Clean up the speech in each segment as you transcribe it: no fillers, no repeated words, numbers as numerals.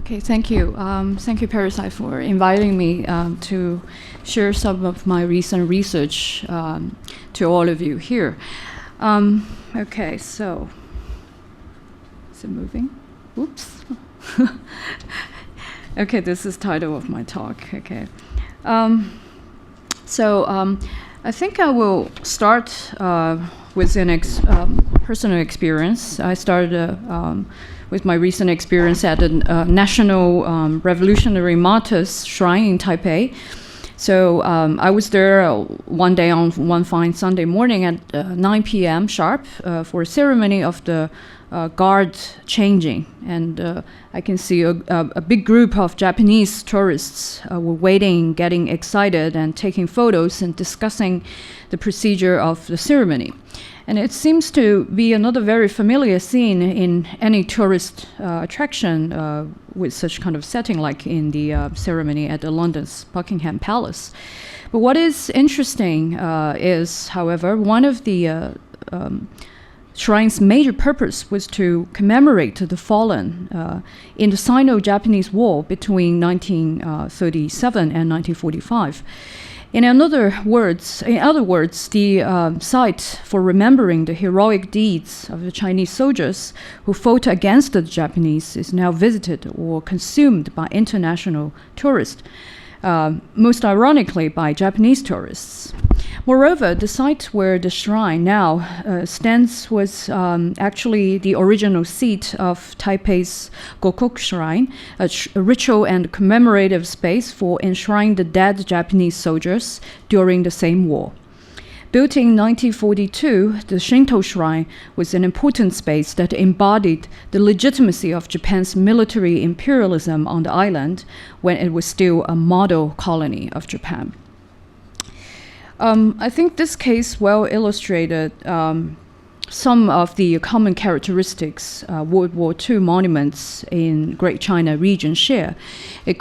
Okay, thank you. Thank you, Parasite, for inviting me to share some of my recent research to all of you here. Okay, so is it moving? Oops. Okay, this is the title of my talk. Okay, so I think I will start with an personal experience. I started with my recent experience at the National Revolutionary Martyrs Shrine in Taipei. So I was there one day on one fine Sunday morning at 9 p.m. sharp for a ceremony of the guard changing. And I can see a big group of Japanese tourists were waiting, getting excited, and taking photos and discussing the procedure of the ceremony. And it seems to be another very familiar scene in any tourist attraction with such kind of setting, like in the ceremony at the London's Buckingham Palace. But what is interesting is, however, one of the shrine's major purpose was to commemorate the fallen in the Sino-Japanese War between 1937 and 1945. In other words, the site for remembering the heroic deeds of the Chinese soldiers who fought against the Japanese is now visited or consumed by international tourists, most ironically by Japanese tourists. Moreover, the site where the shrine now stands was actually the original seat of Taipei's Gokok Shrine, a ritual and commemorative space for enshrining the dead Japanese soldiers during the same war. Built in 1942, the Shinto Shrine was an important space that embodied the legitimacy of Japan's military imperialism on the island when it was still a model colony of Japan. I think this case well illustrated some of the common characteristics World War II monuments in Great China region share. It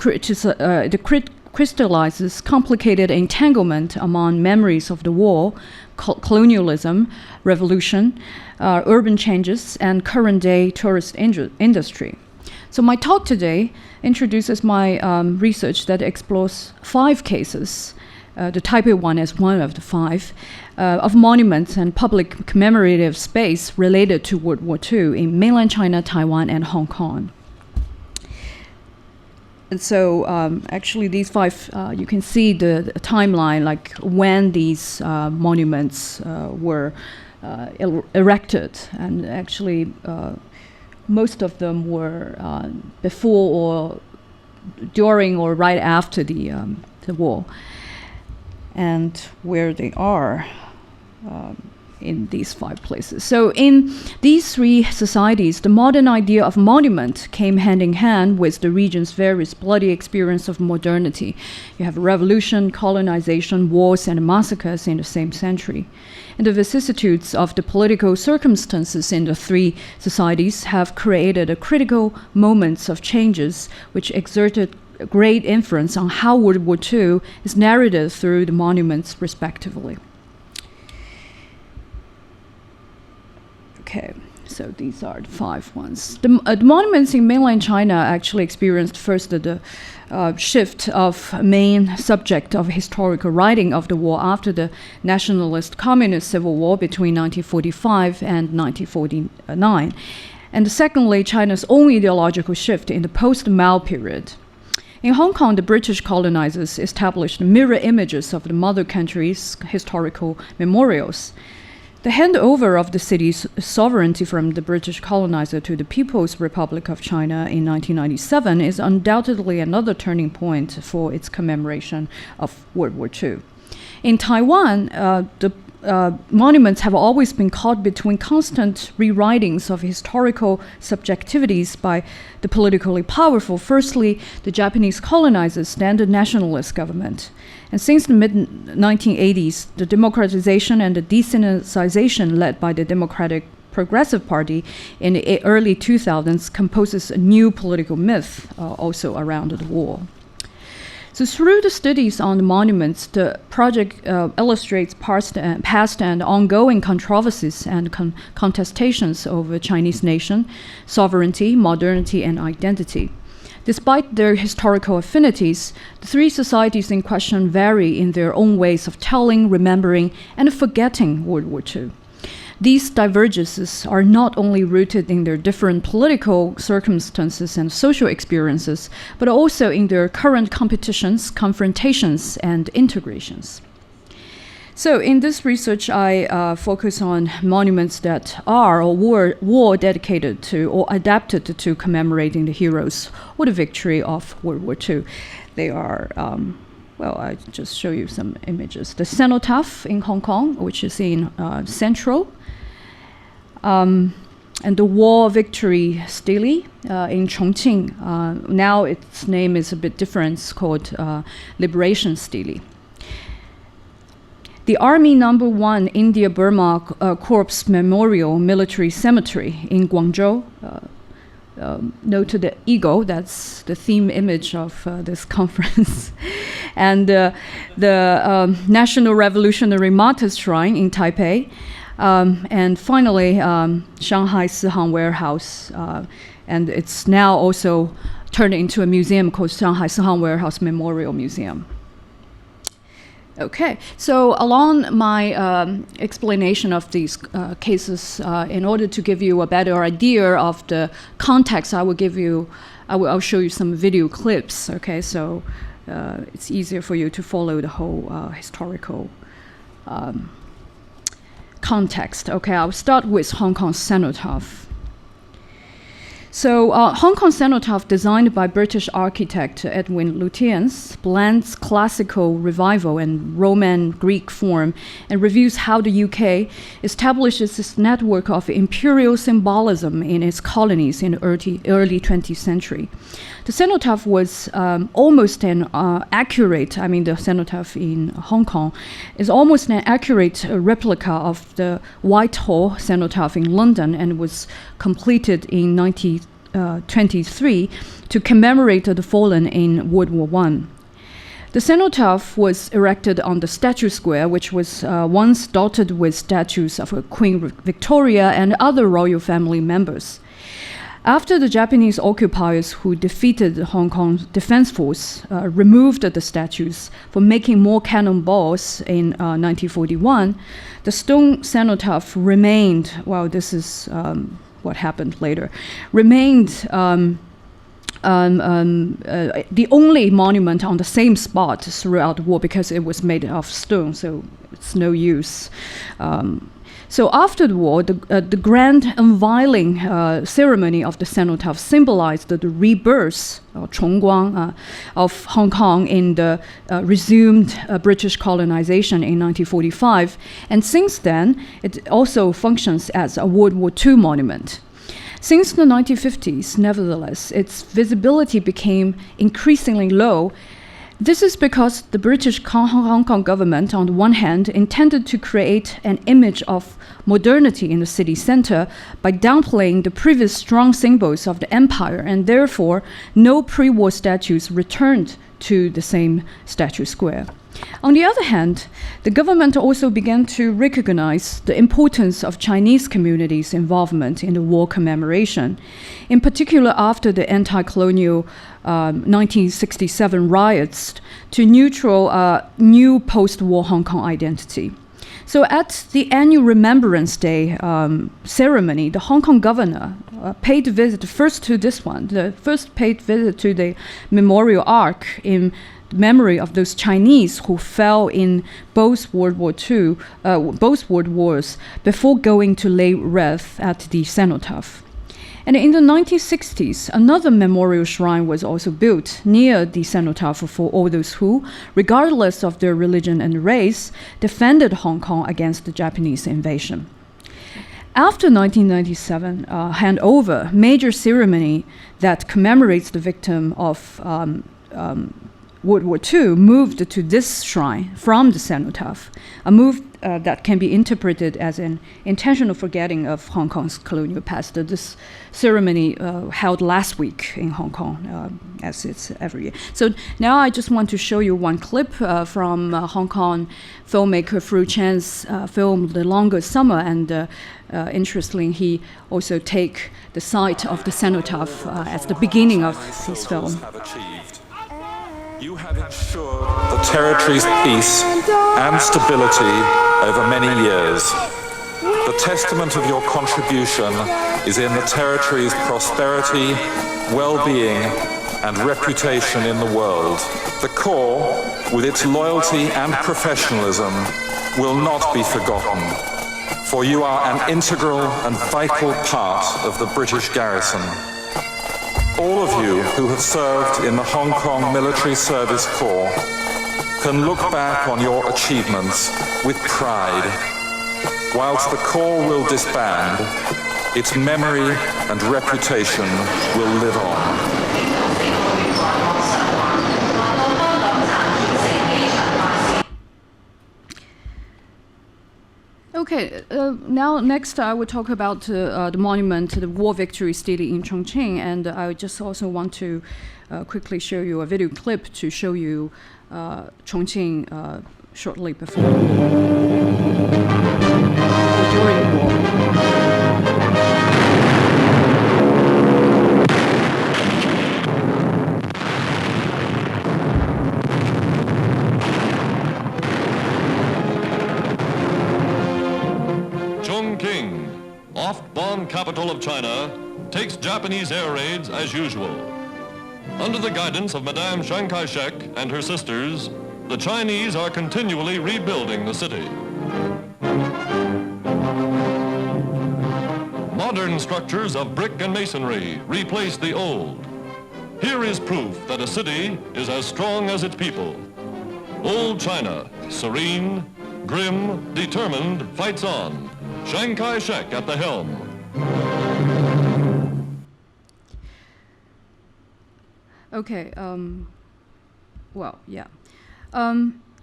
crystallizes complicated entanglement among memories of the war, colonialism, revolution, urban changes, and current-day tourist industry. So my talk today introduces my research that explores 5 cases, the Taipei one as one of the 5, of monuments and public commemorative space related to World War II in mainland China, Taiwan, and Hong Kong. And so actually these 5, you can see the timeline, like when these monuments were erected. And actually most of them were before or during or right after the war. And where they are in these 5 places. So in these 3 societies, the modern idea of monument came hand in hand with the region's various bloody experience of modernity. You have revolution, colonization, wars, and massacres in the same century. And the vicissitudes of the political circumstances in the 3 societies have created a critical moments of changes which exerted great influence on how World War II is narrated through the monuments respectively. Okay, so these are the 5 ones. The monuments in mainland China actually experienced first the shift of main subject of historical writing of the war after the nationalist communist civil war between 1945 and 1949. And secondly, China's own ideological shift in the post-Mao period. In Hong Kong, the British colonizers established mirror images of the mother country's historical memorials. The handover of the city's sovereignty from the British colonizer to the People's Republic of China in 1997 is undoubtedly another turning point for its commemoration of World War II. In Taiwan, the monuments have always been caught between constant rewritings of historical subjectivities by the politically powerful, firstly, the Japanese colonizers, then the nationalist government. And since the mid-1980s, the democratization and the desinization led by the Democratic Progressive Party in the early 2000s composes a new political myth also around the war. So through the studies on the monuments, the project illustrates past and ongoing controversies and contestations over Chinese nation, sovereignty, modernity, and identity. Despite their historical affinities, the three societies in question vary in their own ways of telling, remembering, and forgetting World War II. These divergences are not only rooted in their different political circumstances and social experiences, but also in their current competitions, confrontations, and integrations. So in this research, I focus on monuments that are or were dedicated to or adapted to commemorating the heroes or the victory of World War II. They are, well, I just show you some images. The cenotaph in Hong Kong, which is in Central, and the war victory Stele in Chongqing. Now its name is a bit different. It's called Liberation Stele. The Army No. 1 India-Burma Corps Memorial Military Cemetery in Guangzhou. Note to the eagle, that's the theme image of this conference. And the National Revolutionary Martyrs Shrine in Taipei. And finally, Shanghai Sihang Warehouse. And it's now also turned into a museum called Shanghai Sihang Warehouse Memorial Museum. Okay, so along my explanation of these cases, in order to give you a better idea of the context, I'll show you some video clips. Okay, so it's easier for you to follow the whole historical context. Okay, I'll start with Hong Kong cenotaph. So Hong Kong cenotaph, designed by British architect Edwin Lutyens, blends classical revival and Roman Greek form and reviews how the UK establishes its network of imperial symbolism in its colonies in the early 20th century. The cenotaph was almost an accurate, the cenotaph in Hong Kong is almost an accurate replica of the Whitehall cenotaph in London, and was completed in 1923 to commemorate the fallen in World War I. The cenotaph was erected on the Statue Square, which was once dotted with statues of Queen Victoria and other royal family members. After the Japanese occupiers who defeated the Hong Kong Defense Force removed the statues for making more cannonballs in 1941, the stone cenotaph remained, well, this is what happened later, remained the only monument on the same spot throughout the war because it was made of stone, so it's no use. So after the war, the grand unveiling ceremony of the cenotaph symbolized the rebirth, or Chongqing, of Hong Kong in the resumed British colonization in 1945. And since then, it also functions as a World War II monument. Since the 1950s, nevertheless, its visibility became increasingly low. This is because the British Hong Kong government, on the one hand, intended to create an image of modernity in the city center by downplaying the previous strong symbols of the empire, and therefore no pre-war statues returned to the same statue square. On the other hand, the government also began to recognize the importance of Chinese communities' involvement in the war commemoration, in particular after the anti-colonial 1967 riots, to neutral new post-war Hong Kong identity. So at the annual Remembrance Day ceremony, the Hong Kong governor paid a visit first to this one, the first paid visit to the Memorial Arc in memory of those Chinese who fell in both World Wars, before going to lay wreath at the cenotaph. And in the 1960s, another memorial shrine was also built near the cenotaph for all those who, regardless of their religion and race, defended Hong Kong against the Japanese invasion. After 1997 handover, major ceremony that commemorates the victim of World War II moved to this shrine from the cenotaph, a move that can be interpreted as an intentional forgetting of Hong Kong's colonial past. This ceremony held last week in Hong Kong, as it's every year. So now I just want to show you one clip from Hong Kong filmmaker Fu Chan's film The Longest Summer, and interestingly, he also take the site of the cenotaph as the beginning of his film. You have ensured the territory's peace and stability over many years. The testament of your contribution is in the territory's prosperity, well-being, and reputation in the world. The Corps, with its loyalty and professionalism, will not be forgotten, for you are an integral and vital part of the British garrison. All of you who have served in the Hong Kong Military Service Corps can look back on your achievements with pride. Whilst the Corps will disband, its memory and reputation will live on. Okay, now next I will talk about the monument to the war victory Stele in Chongqing, and I just also want to quickly show you a video clip to show you Chongqing shortly before or during the war. Chongqing, oft-bomb capital of China, takes Japanese air raids as usual. Under the guidance of Madame Chiang Kai-shek and her sisters, the Chinese are continually rebuilding the city. Modern structures of brick and masonry replace the old. Here is proof that a city is as strong as its people. Old China, serene, grim, determined, fights on. Chiang Kai-shek at the helm. Okay, well, yeah.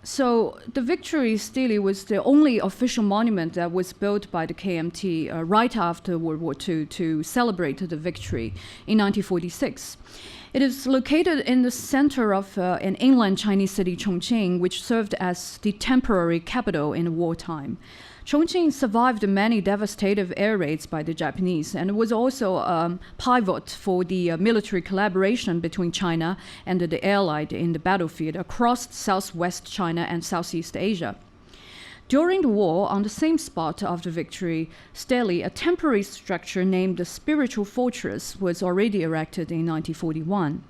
So the Victory Stele was the only official monument that was built by the KMT right after World War II to celebrate the victory in 1946. It is located in the center of an inland Chinese city, Chongqing, which served as the temporary capital in wartime. Chongqing survived many devastating air raids by the Japanese, and it was also a pivot for the military collaboration between China and the Allied in the battlefield across southwest China and Southeast Asia. During the war, on the same spot of the Victory Stele, a temporary structure named the Spiritual Fortress was already erected in 1941.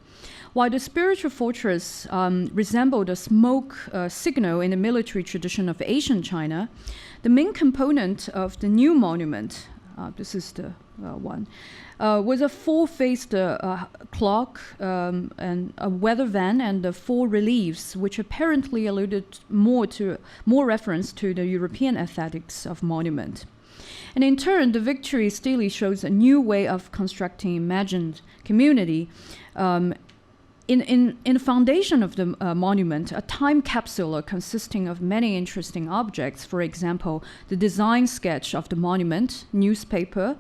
While the spiritual fortress resembled a smoke signal in the military tradition of Asian China, the main component of the new monument, this is the one, was a four-faced clock and a weather vane and the four reliefs, which apparently alluded more reference to the European aesthetics of monument. And in turn, the Victory Stele shows a new way of constructing imagined community. In the foundation of the monument, a time capsule consisting of many interesting objects, for example, the design sketch of the monument, newspaper,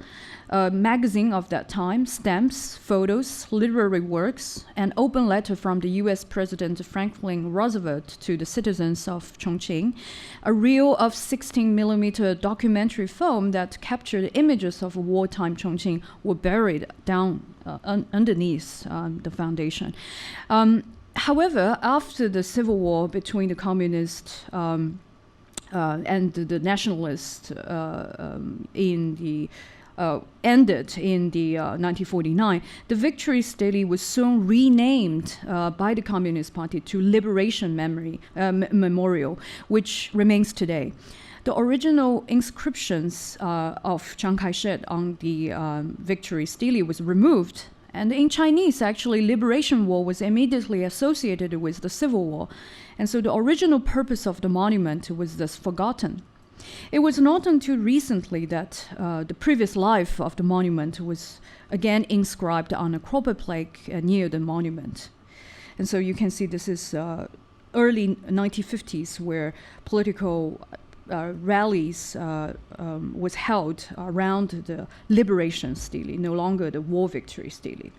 magazine of that time, stamps, photos, literary works, an open letter from the US President Franklin Roosevelt to the citizens of Chongqing, a reel of 16mm documentary film that captured images of wartime Chongqing were buried down underneath the foundation. However, after the civil war between the communists and the nationalists ended in the 1949, the Victory Stele was soon renamed by the Communist Party to Liberation Memorial, which remains today. The original inscriptions of Chiang Kai-shek on the Victory Stele was removed, and in Chinese, actually, Liberation War was immediately associated with the Civil War, and so the original purpose of the monument was thus forgotten. It was not until recently that the previous life of the monument was again inscribed on a copper plate near the monument. And so you can see this is early 1950s, where political rallies was held around the liberation stele, no longer the war victory stele.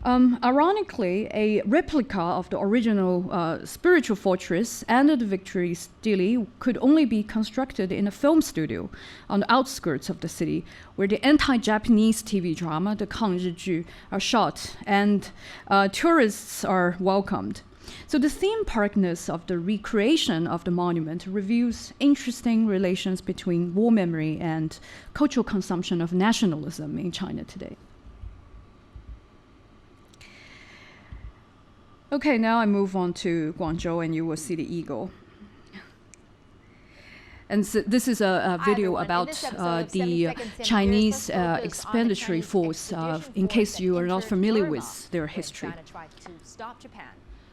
Ironically, a replica of the original spiritual fortress and the victory stele could only be constructed in a film studio on the outskirts of the city, where the anti-Japanese TV drama, the Kangjiju, are shot, and tourists are welcomed. So the theme parkness of the recreation of the monument reveals interesting relations between war memory and cultural consumption of nationalism in China today. Okay, now I move on to Guangzhou, and you will see the eagle. And so this is a video about the Chinese expeditionary force, in case you are not familiar with their history.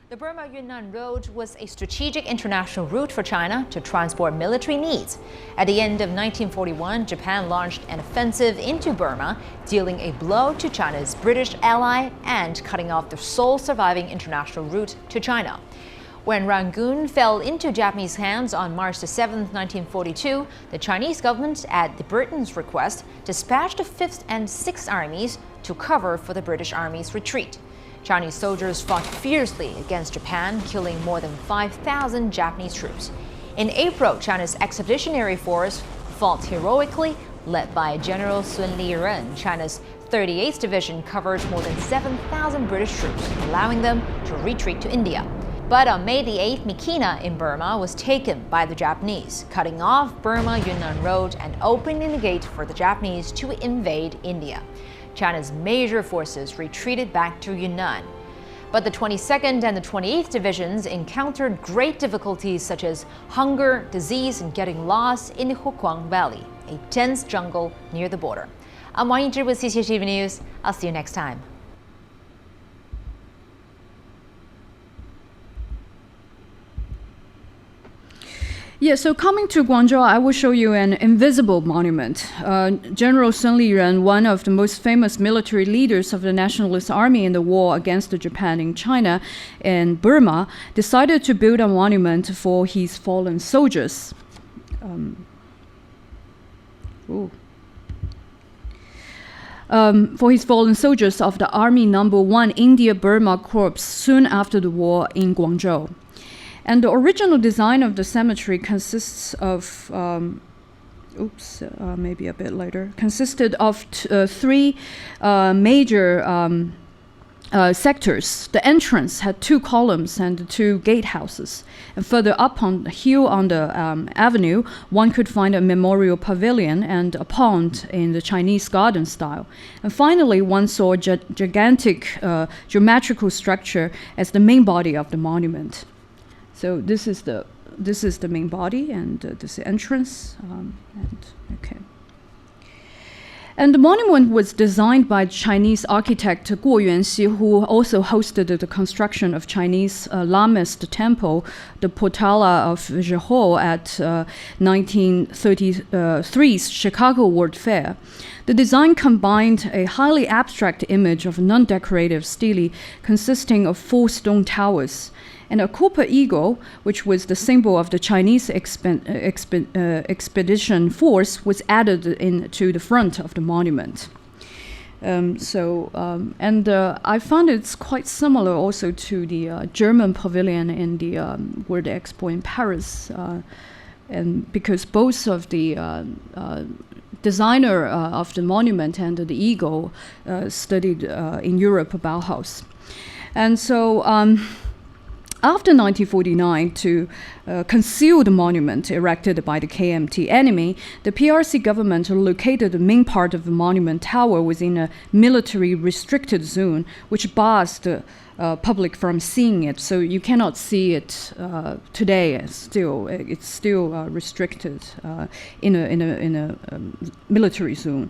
The Burma-Yunnan Road was a strategic international route for China to transport military needs. At the end of 1941, Japan launched an offensive into Burma, dealing a blow to China's British ally and cutting off the sole surviving international route to China. When Rangoon fell into Japanese hands on March 7, 1942, the Chinese government, at the Britain's request, dispatched the 5th and 6th Armies to cover for the British Army's retreat. Chinese soldiers fought fiercely against Japan, killing more than 5,000 Japanese troops. In April, China's expeditionary force fought heroically, led by General Sun Liren. China's 38th Division covered more than 7,000 British troops, allowing them to retreat to India. But on May the 8th, Mikina in Burma was taken by the Japanese, cutting off Burma-Yunnan Road and opening the gate for the Japanese to invade India. China's major forces retreated back to Yunnan. But the 22nd and the 28th Divisions encountered great difficulties such as hunger, disease, and getting lost in the Hukuang Valley, a dense jungle near the border. I'm Wang Yizhi with CCTV News. I'll see you next time. Yeah, so coming to Guangzhou, I will show you an invisible monument. General Sun Liren, one of the most famous military leaders of the Nationalist Army in the war against Japan in China and Burma, decided to build a monument for his fallen soldiers. For his fallen soldiers of the Army No. 1 India-Burma Corps soon after the war in Guangzhou. And the original design of the cemetery consists of, maybe a bit later, consisted of three major sectors. The entrance had 2 columns and 2 gatehouses. And further up on the hill on the avenue, one could find a memorial pavilion and a pond in the Chinese garden style. And finally, one saw a gigantic geometrical structure as the main body of the monument. So this is the main body, and this is the entrance. And the monument was designed by Chinese architect Guo Yuanxi, who also hosted the construction of Chinese Lamist temple, the Potala of Zhiho, at 1933's Chicago World Fair. The design combined a highly abstract image of a non-decorative stele consisting of 4 stone towers, and a copper eagle, which was the symbol of the Chinese expedition force, was added into the front of the monument. I found it's quite similar also to the German pavilion in the World Expo in Paris, and because both of the designer of the monument and the eagle studied in Europe, Bauhaus. And so after 1949, to conceal the monument erected by the KMT enemy, the PRC government located the main part of the monument tower within a military restricted zone, which bars the public from seeing it. So you cannot see it today. It's still restricted in a military zone.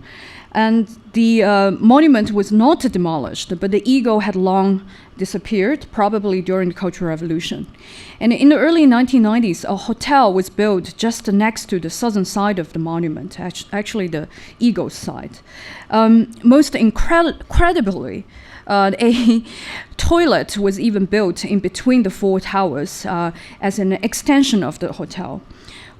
And the monument was not demolished, but the eagle had long disappeared, probably during the Cultural Revolution. And in the early 1990s, a hotel was built just next to the southern side of the monument, actually the eagle's side. Most incredibly, a toilet was even built in between the four towers as an extension of the hotel.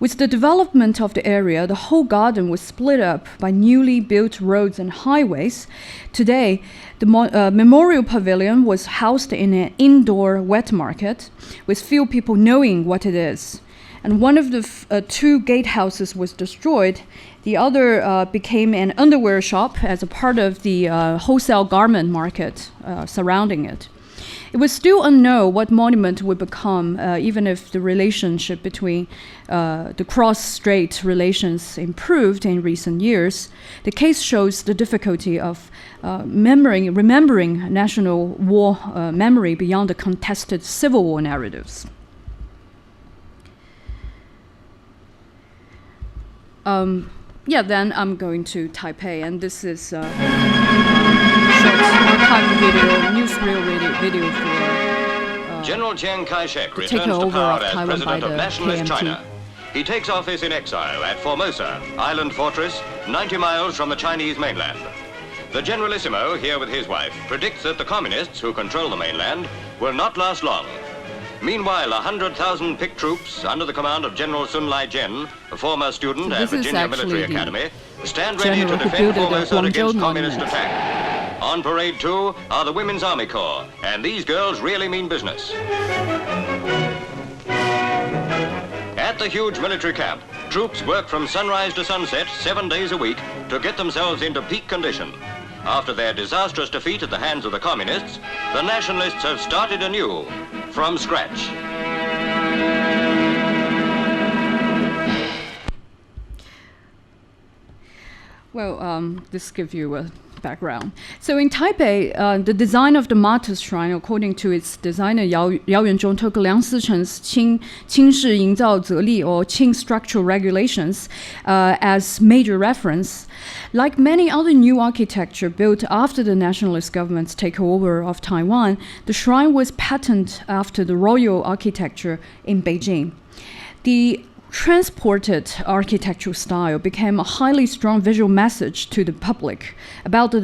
With the development of the area, the whole garden was split up by newly built roads and highways. Today, the memorial pavilion was housed in an indoor wet market, with few people knowing what it is. And one of the two gatehouses was destroyed. The other became an underwear shop as a part of the wholesale garment market surrounding it. It was still unknown what monument would become, even if the relationship between the cross-strait relations improved in recent years. The case shows the difficulty of remembering national war memory beyond the contested civil war narratives. Then I'm going to Taipei, and this is a short archive video, newsreel video for General Chiang Kai-shek returns to power as president of nationalist China. He takes office in exile at Formosa, island fortress 90 miles from the Chinese mainland. The Generalissimo, here with his wife, predicts that the communists who control the mainland will not last long. Meanwhile, 100,000 picked troops under the command of General Sun Lai-jen, a former student at Virginia Military Academy, stand ready to defend Formosa against communist attack. On parade too are the Women's Army Corps, and these girls really mean business. At the huge military camp, troops work from sunrise to sunset 7 days a week to get themselves into peak condition. After their disastrous defeat at the hands of the communists, the nationalists have started anew, from scratch. Well, this gives you a background. So in Taipei, the design of the Martyrs Shrine, according to its designer Yao Yuanzhong, took Liang Sichen's Qing Shi Yingzao Zeli, or Qing structural regulations, as major reference. Like many other new architecture built after the nationalist government's takeover of Taiwan, the shrine was patterned after the royal architecture in Beijing. The transported architectural style became a highly strong visual message to the public about the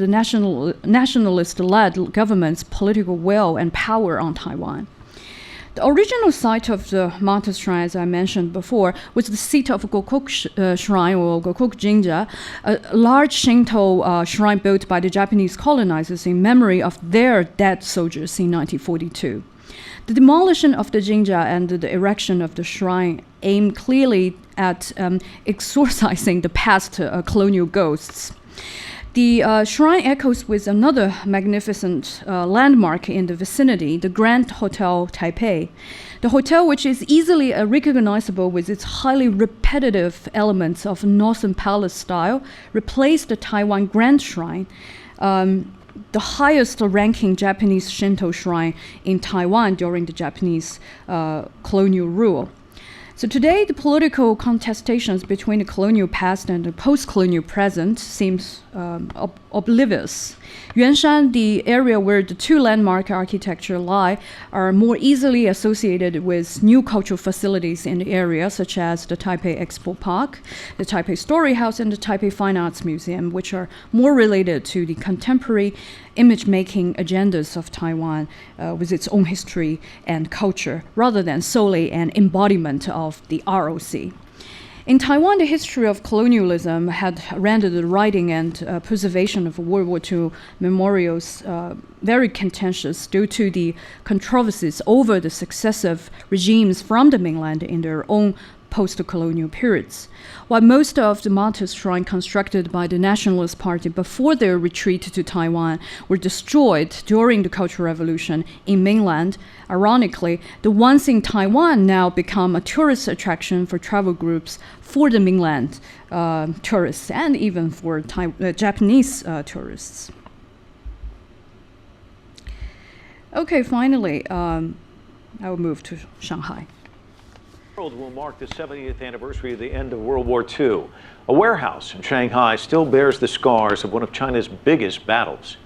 nationalist-led government's political will and power on Taiwan. The original site of the Martyrs Shrine, as I mentioned before, was the seat of Gokok Shrine, or Gokok Jinja, a large Shinto shrine built by the Japanese colonizers in memory of their dead soldiers in 1942. The demolition of the Jinja and the erection of the shrine aimed clearly at exorcising the past colonial ghosts. The shrine echoes with another magnificent landmark in the vicinity, the Grand Hotel Taipei. The hotel, which is easily recognizable with its highly repetitive elements of Northern Palace style, replaced the Taiwan Grand Shrine, the highest ranking Japanese Shinto shrine in Taiwan during the Japanese colonial rule. So today, the political contestations between the colonial past and the post-colonial present seems oblivious. Yuanshan, the area where the two landmark architecture lie, are more easily associated with new cultural facilities in the area, such as the Taipei Expo Park, the Taipei Story House, and the Taipei Fine Arts Museum, which are more related to the contemporary image-making agendas of Taiwan with its own history and culture, rather than solely an embodiment of the ROC. In Taiwan, the history of colonialism had rendered the writing and preservation of World War II memorials very contentious due to the controversies over the successive regimes from the mainland in their own post-colonial periods. While most of the Martyrs Shrine constructed by the Nationalist Party before their retreat to Taiwan were destroyed during the Cultural Revolution in mainland, ironically, the ones in Taiwan now become a tourist attraction for travel groups for the mainland tourists and even for Japanese tourists. Okay, finally, I will move to Shanghai. The world will mark the 70th anniversary of the end of World War II. A warehouse in Shanghai still bears the scars of one of China's biggest battles.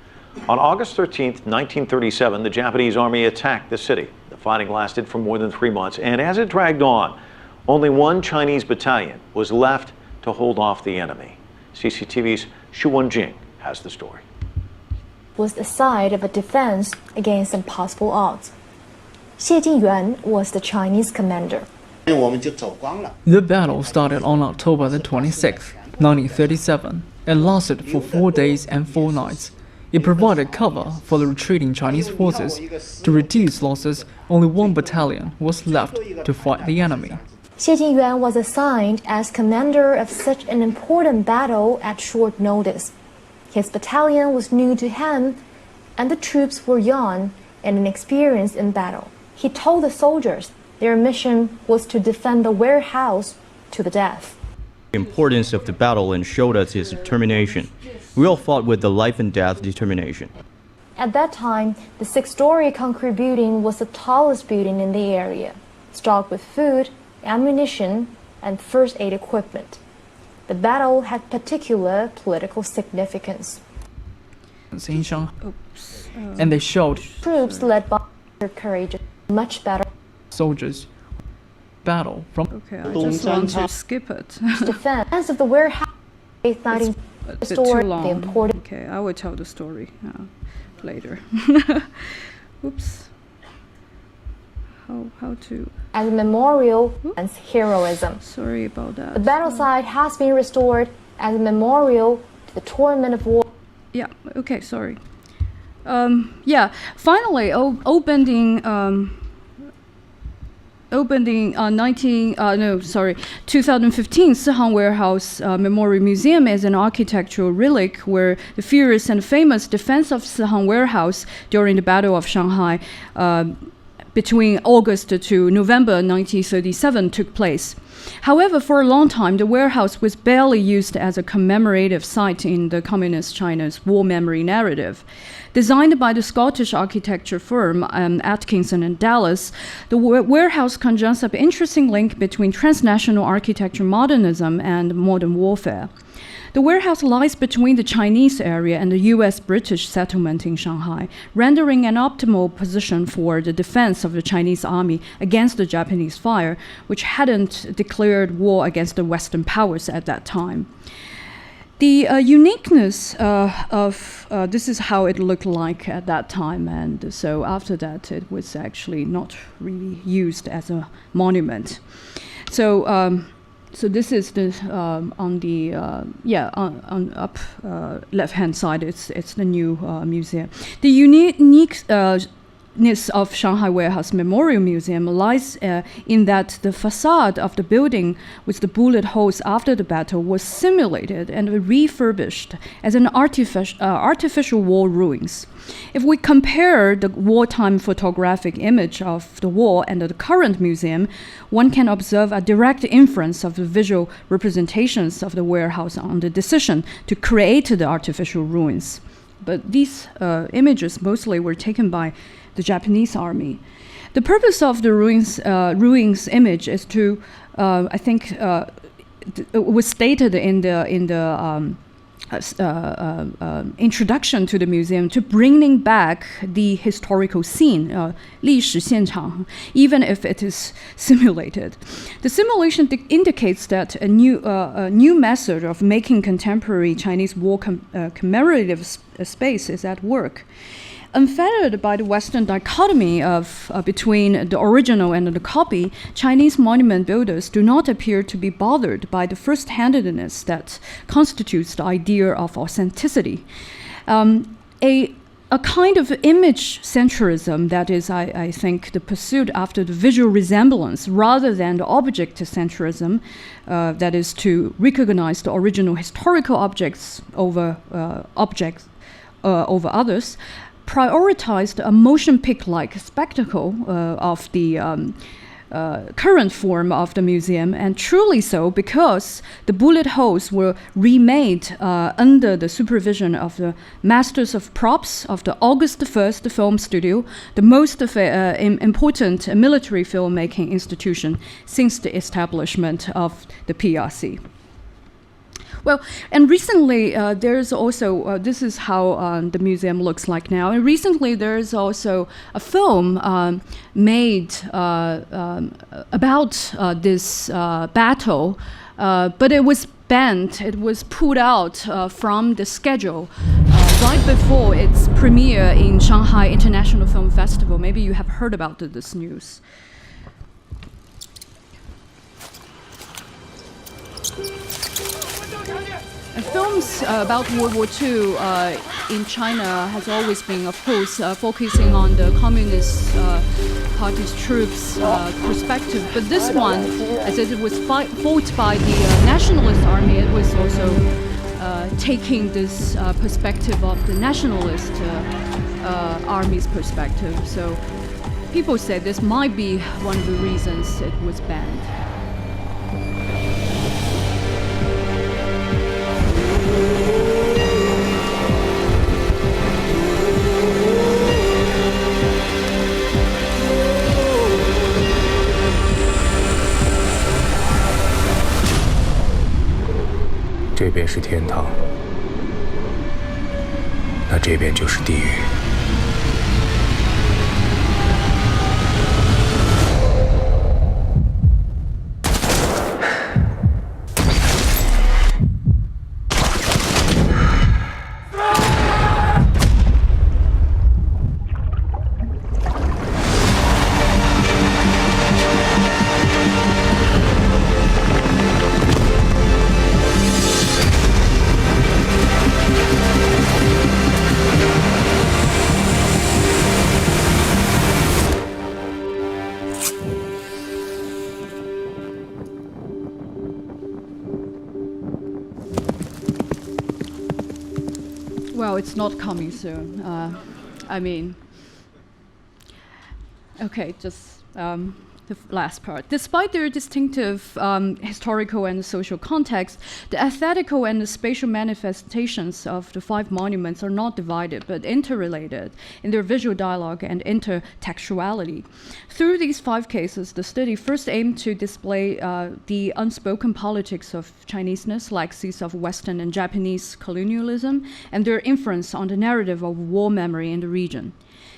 On August 13, 1937, the Japanese army attacked the city. The fighting lasted for more than 3 months, and as it dragged on, only one Chinese battalion was left to hold off the enemy. CCTV's Xu Wenjing has the story. was the side of a defense against impossible odds. Xie Jingyuan was the Chinese commander. The battle started on October the 26th, 1937, and lasted for 4 days and 4 nights. It provided cover for the retreating Chinese forces. To reduce losses, only 1 battalion was left to fight the enemy. Xie Jingyuan was assigned as commander of such an important battle at short notice. His battalion was new to him, and the troops were young and inexperienced in battle. He told the soldiers their mission was to defend the warehouse to the death. The importance of the battle and showed us his determination. We all fought with the life and death determination. At that time, the 6-story concrete building was the tallest building in the area, stocked with food, ammunition, and first aid equipment. The battle had particular political significance. In Shanghai, and they showed Troops led by their courage, much better soldiers battle from Okay, I just want to skip it. defense of the warehouse. It's a bit too Restored long. the important Okay, I will tell the story later. Oops. How to? as a memorial and heroism. Sorry about that. The battle site has been restored as a memorial to the torment of war. Yeah. Okay. Sorry. Yeah. Finally, opened in 2015, Sihang Warehouse Memorial Museum is an architectural relic where the furious and famous defense of Sihang Warehouse during the Battle of Shanghai between August to November 1937 took place. However, for a long time, the warehouse was barely used as a commemorative site in the Communist China's war memory narrative. Designed by the Scottish architecture firm Atkinson and Dallas, the warehouse conjuncts an interesting link between transnational architecture modernism and modern warfare. The warehouse lies between the Chinese area and the US-British settlement in Shanghai, rendering an optimal position for the defense of the Chinese army against the Japanese fire, which hadn't declared war against the Western powers at that time. The uniqueness of this is how it looked like at that time, and so after that it was actually not really used as a monument. So this is the on the on up left-hand side. It's the new museum. The uniqueness of Shanghai Warehouse Memorial Museum lies in that the facade of the building with the bullet holes after the battle was simulated and refurbished as an artificial war ruins. If we compare the wartime photographic image of the war and the current museum, one can observe a direct inference of the visual representations of the warehouse on the decision to create the artificial ruins. But these images mostly were taken by the Japanese army. The purpose of the ruins image is to, I think, it was stated in the introduction to the museum, to bringing back the historical scene, 历史现场, even if it is simulated. The simulation indicates that a new method of making contemporary Chinese war commemorative space is at work. Unfettered by the Western dichotomy of between the original and the copy, Chinese monument builders do not appear to be bothered by the first-handedness that constitutes the idea of authenticity. A kind of image centrism that is, I think, the pursuit after the visual resemblance rather than the object centrism, that is to recognize the original historical objects over others, prioritized a motion pic-like spectacle of the current form of the museum, and truly so because the bullet holes were remade under the supervision of the masters of props of the August 1st Film Studio, the most important military filmmaking institution since the establishment of the PRC. Well, and recently there's also, this is how the museum looks like now, and recently there's also a film made about this battle, but it was banned, it was pulled out from the schedule right before its premiere in Shanghai International Film Festival. Maybe you have heard about this news. Films about World War II in China has always been, of course, focusing on the Communist Party's troops' perspective. But this one, as it was fought by the Nationalist Army, it was also taking this perspective of the Nationalist Army's perspective. So people say this might be one of the reasons it was banned. "这边是天堂，那这边就是地狱。" Well, it's not coming soon. I mean, okay, just the last part. Despite their distinctive historical and social context, the aesthetical and the spatial manifestations of the 5 monuments are not divided, but interrelated in their visual dialogue and intertextuality. Through these 5 cases, the study first aimed to display the unspoken politics of Chineseness, legacies of Western and Japanese colonialism, and their influence on the narrative of war memory in the region.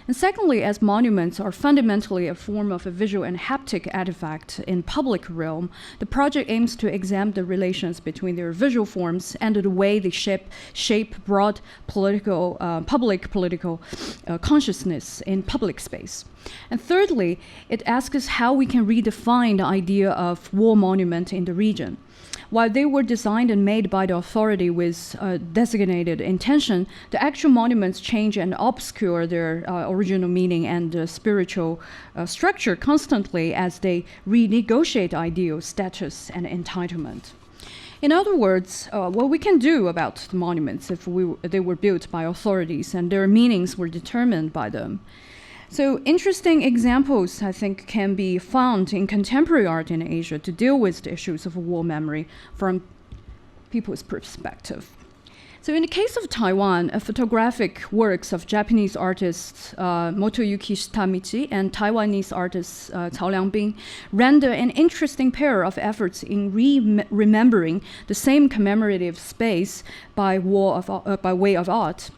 And secondly, as monuments are fundamentally a form of a visual and haptic artifact in public realm, the project aims to examine the relations between their visual forms and the way they shape broad political, public political consciousness in public space. And thirdly, it asks us how we can redefine the idea of war monument in the region. While they were designed and made by the authority with designated intention, the actual monuments change and obscure their original meaning and spiritual structure constantly as they renegotiate ideals, status, and entitlement. In other words, what we can do about the monuments if they were built by authorities and their meanings were determined by them. So interesting examples, I think, can be found in contemporary art in Asia to deal with the issues of war memory from people's perspective. So in the case of Taiwan, photographic works of Japanese artists Motoyuki Shitamichi and Taiwanese artist Cao Liangbing render an interesting pair of efforts in remembering the same commemorative space by way of art.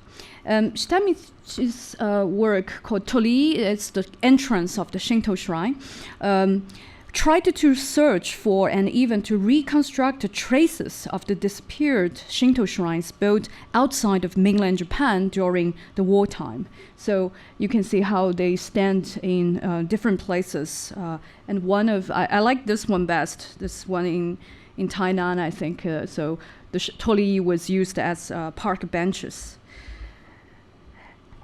Shitamichi's work called Tori, it's the entrance of the Shinto shrine, tried to search for and even to reconstruct the traces of the disappeared Shinto shrines built outside of mainland Japan during the wartime. So you can see how they stand in different places. And one of, I like this one best, this one in Tainan, I think. So the Tori was used as park benches.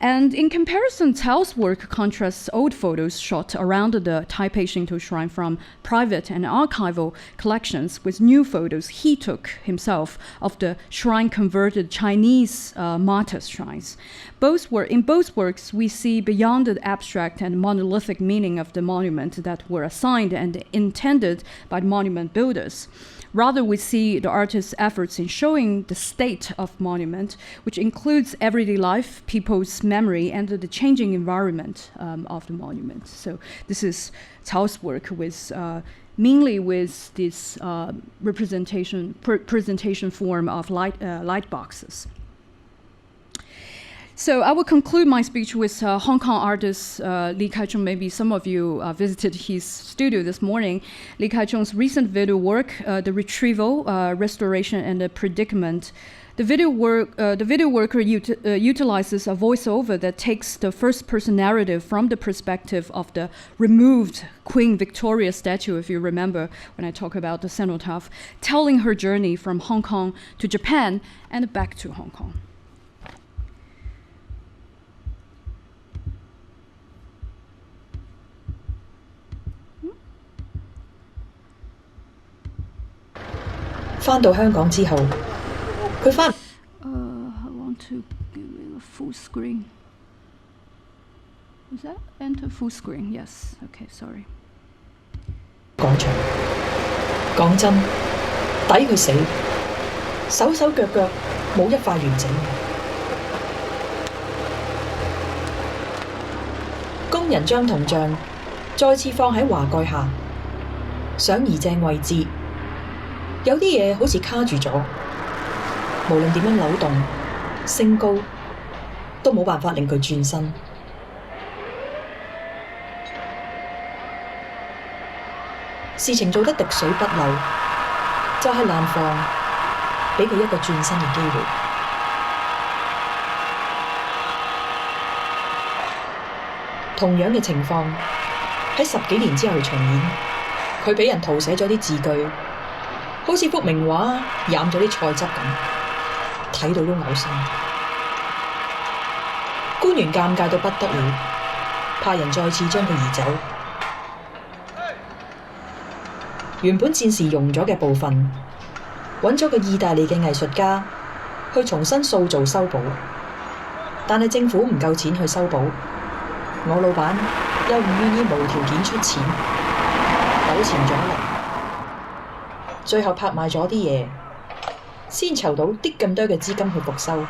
And in comparison, Cao's work contrasts old photos shot around the Taipei Shinto shrine from private and archival collections with new photos he took himself of the shrine-converted Chinese martyr shrines. In both works, we see beyond the abstract and monolithic meaning of the monument that were assigned and intended by the monument builders. Rather, we see the artist's efforts in showing the state of monument, which includes everyday life, people's memory, and the changing environment of the monument. So this is Cao's work with mainly with this presentation form of light boxes. So I will conclude my speech with Hong Kong artist Li Kai-chung. Maybe some of you visited his studio this morning. Li Kai-chung's recent video work, The Retrieval, Restoration, and the Predicament, The video worker utilizes a voiceover that takes the first-person narrative from the perspective of the removed Queen Victoria statue, if you remember when I talk about the cenotaph, telling her journey from Hong Kong to Japan and back to Hong Kong. I want to give it a full screen. Is that enter full screen? Yes. Okay, sorry. 廣場，講真，抵佢死，手手腳腳冇一塊完整。工人將銅像再次放喺華蓋下，想移正位置。有啲嘢好似卡住咗，無論點樣扭動、升高，都冇辦法令佢轉身。事情做得滴水不漏，就係難防俾佢一個轉身嘅機會。同樣嘅情況喺10幾年之後重演，佢俾人塗寫咗啲字句。好似幅名畫染咗啲菜汁咁，睇到都嘔心。官員尷尬到不得了，派人再次將佢移走。原本戰時溶咗嘅部分，揾咗個意大利嘅藝術家去重新塑造修補，但係政府唔夠錢去修補，我老闆又唔願意無條件出錢，糾纏咗一輪。最後拍賣咗啲嘢，先籌到啲咁多嘅資金去復修。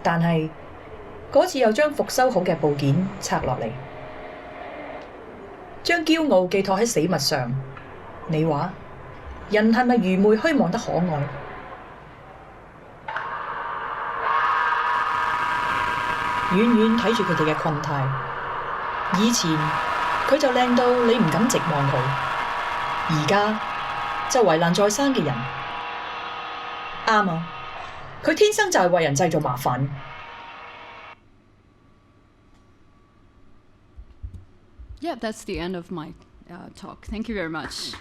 但係嗰次又將復修好嘅部件拆落嚟，將驕傲寄託喺死物上。你話人係咪愚昧虛妄得可愛？遠遠睇住佢哋嘅困態。以前佢就靚到你唔敢直望佢，而家就為難在生嘅人。啱啊，佢天生就係為人製造麻煩。Yeah, that's the end of my talk. Thank you very much.